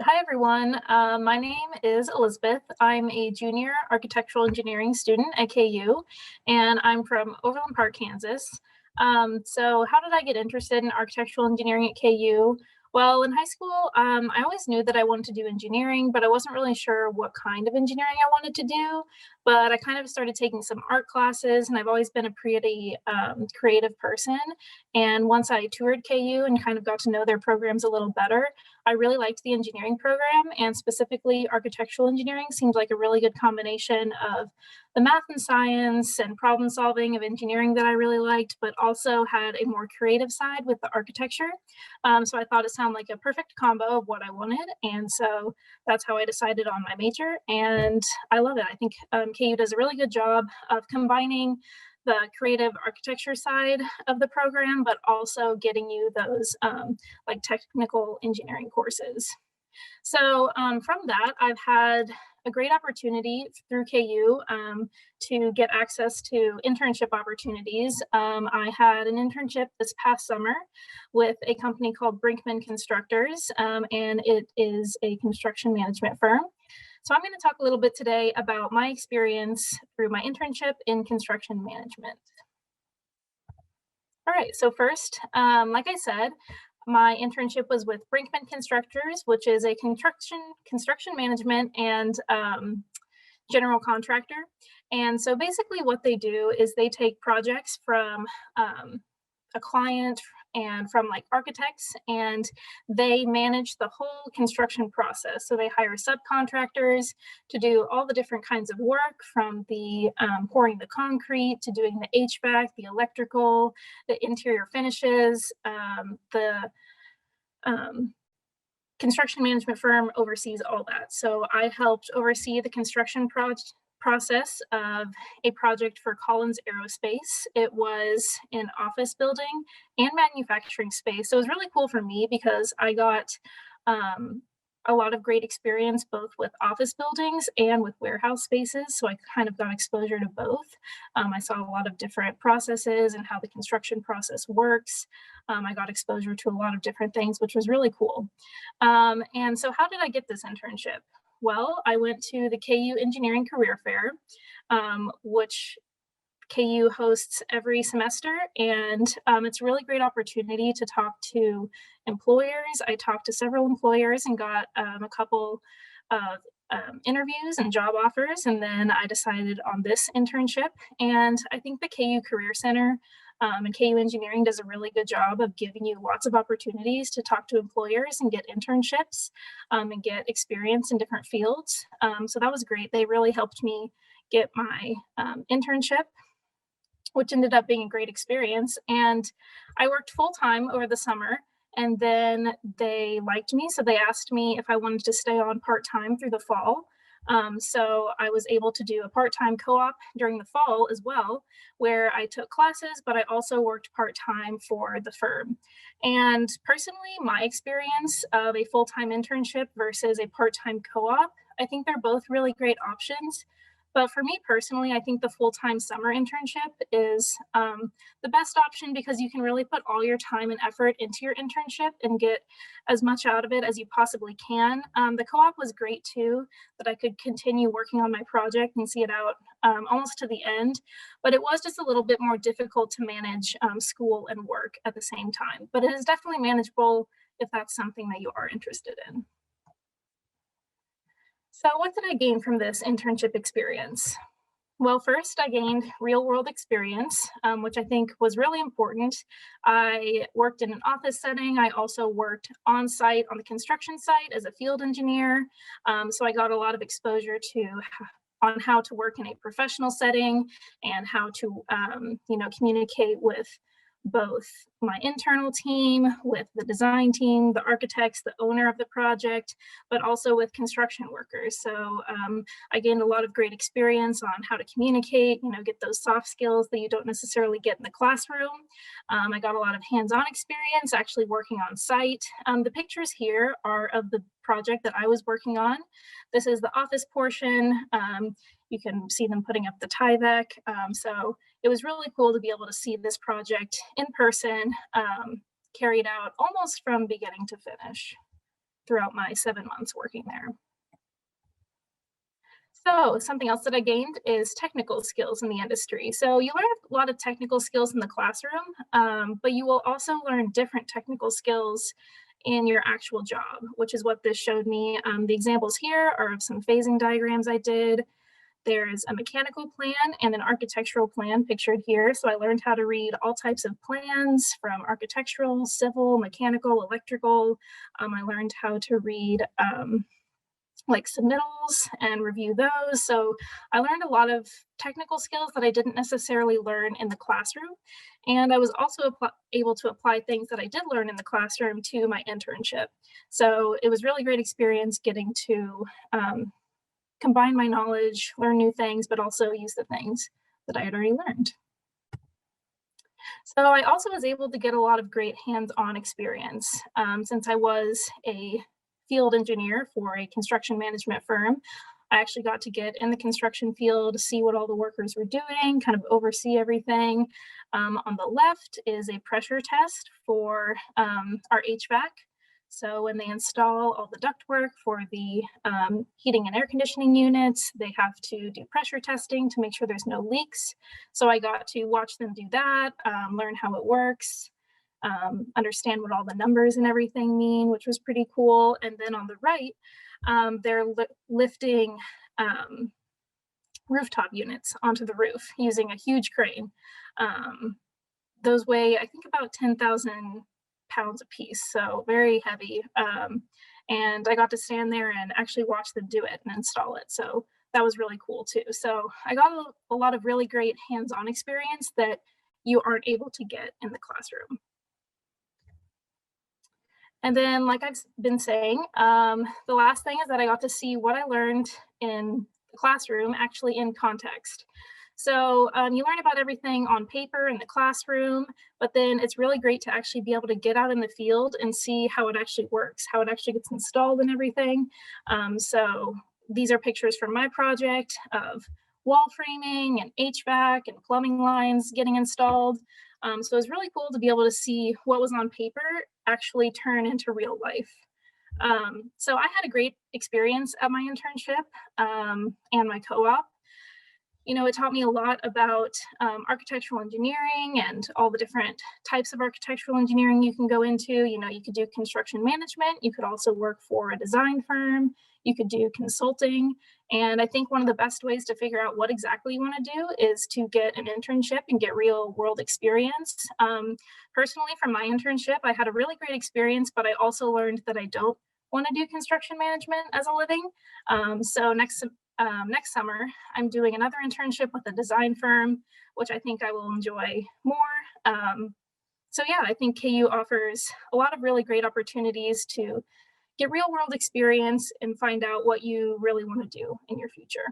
Hi, everyone. My name is Elizabeth. I'm a junior architectural engineering student at KU, and I'm from Overland Park, Kansas. So how did I get interested in architectural engineering at KU? Well, in high school, I always knew that I wanted to do engineering, but I wasn't really sure what kind of engineering I wanted to do. But I kind of started taking some art classes, and I've always been a pretty creative person. And once I toured KU and kind of got to know their programs a little better, I really liked the engineering program, and specifically architectural engineering seemed like a really good combination of the math and science and problem solving of engineering that I really liked, but also had a more creative side with the architecture. So I thought it sounded like a perfect combo of what I wanted. And so that's how I decided on my major. And I love it. I think KU does a really good job of combining the creative architecture side of the program, but also getting you those like technical engineering courses. So from that, I've had a great opportunity through KU to get access to internship opportunities. I had an internship this past summer with a company called Brinkman Constructors, and it is a construction management firm. So I'm going to talk a little bit today about my experience through my internship in construction management. All right, so first, like I said, my internship was with Brinkman Constructors, which is a construction management and general contractor. And so basically what they do is they take projects from a client and from like architects, and they manage the whole construction process. So they hire subcontractors to do all the different kinds of work, from the pouring the concrete to doing the HVAC, the electrical, the interior finishes. The construction management firm oversees all that. So I helped oversee the construction process of a project for Collins Aerospace. It was an office building and manufacturing space. So it was really cool for me because I got a lot of great experience both with office buildings and with warehouse spaces. So I kind of got exposure to both. I saw a lot of different processes and how the construction process works. I got exposure to a lot of different things, which was really cool. And so how did I get this internship? Well, I went to the KU Engineering Career Fair, which KU hosts every semester, and it's a really great opportunity to talk to employers. I talked to several employers and got a couple of interviews and job offers, and then I decided on this internship. And I think the KU Career Center and KU Engineering does a really good job of giving you lots of opportunities to talk to employers and get internships and get experience in different fields. So that was great. They really helped me get my internship, which ended up being a great experience. And I worked full time over the summer, and then they liked me. So they asked me if I wanted to stay on part time through the fall. So I was able to do a part-time co-op during the fall as well, where I took classes, but I also worked part-time for the firm. And personally, my experience of a full-time internship versus a part-time co-op, I think they're both really great options. But for me personally, I think the full-time summer internship is the best option because you can really put all your time and effort into your internship and get as much out of it as you possibly can. The co-op was great too, that I could continue working on my project and see it out almost to the end. But it was just a little bit more difficult to manage school and work at the same time. But it is definitely manageable if that's something that you are interested in. So what did I gain from this internship experience? Well, first, I gained real world experience, which I think was really important. I worked in an office setting. I also worked on site on the construction site as a field engineer. So I got a lot of exposure to on how to work in a professional setting and how to, communicate with both my internal team, with the design team, the architects, the owner of the project, but also with construction workers. So I gained a lot of great experience on how to communicate, get those soft skills that you don't necessarily get in the classroom. I got a lot of hands-on experience actually working on site. The pictures here are of the project that I was working on. This is the office portion. You can see them putting up the Tyvek. So it was really cool to be able to see this project in person, carried out almost from beginning to finish. throughout my 7 months working there. So something else that I gained is technical skills in the industry. So you learn a lot of technical skills in the classroom, but you will also learn different technical skills in your actual job, which is what this showed me. The examples here are of some phasing diagrams I did. There's a mechanical plan and an architectural plan pictured here. So I learned how to read all types of plans from architectural, civil, mechanical, electrical. I learned how to read like submittals and review those. So I learned a lot of technical skills that I didn't necessarily learn in the classroom. And I was also able to apply things that I did learn in the classroom to my internship. So it was really great experience getting to combine my knowledge, learn new things, but also use the things that I had already learned. So I also was able to get a lot of great hands-on experience since I was a field engineer for a construction management firm. I actually got to get in the construction field, see what all the workers were doing, kind of oversee everything. On the left is a pressure test for our HVAC. So when they install all the ductwork for the heating and air conditioning units, they have to do pressure testing to make sure there's no leaks. So I got to watch them do that, learn how it works, understand what all the numbers and everything mean, which was pretty cool. And then on the right, they're lifting rooftop units onto the roof using a huge crane. Those weigh, I think, about 10,000 pounds a piece, so very heavy. And I got to stand there and actually watch them do it and install it. So that was really cool too. So I got a lot of really great hands-on experience that you aren't able to get in the classroom. And then, like I've been saying, the last thing is that I got to see what I learned in the classroom actually in context. So you learn about everything on paper in the classroom, but then it's really great to actually be able to get out in the field and see how it actually works, how it actually gets installed and everything. So these are pictures from my project of wall framing and HVAC and plumbing lines getting installed. So it's really cool to be able to see what was on paper actually turn into real life. So I had a great experience at my internship and my co-op. You know, it taught me a lot about architectural engineering and all the different types of architectural engineering you can go into. You know, you could do construction management. You could also work for a design firm. You could do consulting. And I think one of the best ways to figure out what exactly you want to do is to get an internship and get real world experience. Personally, from my internship, I had a really great experience, but I also learned that I don't want to do construction management as a living. So next summer, I'm doing another internship with a design firm, which I think I will enjoy more. So yeah, I think KU offers a lot of really great opportunities to get real world experience and find out what you really want to do in your future.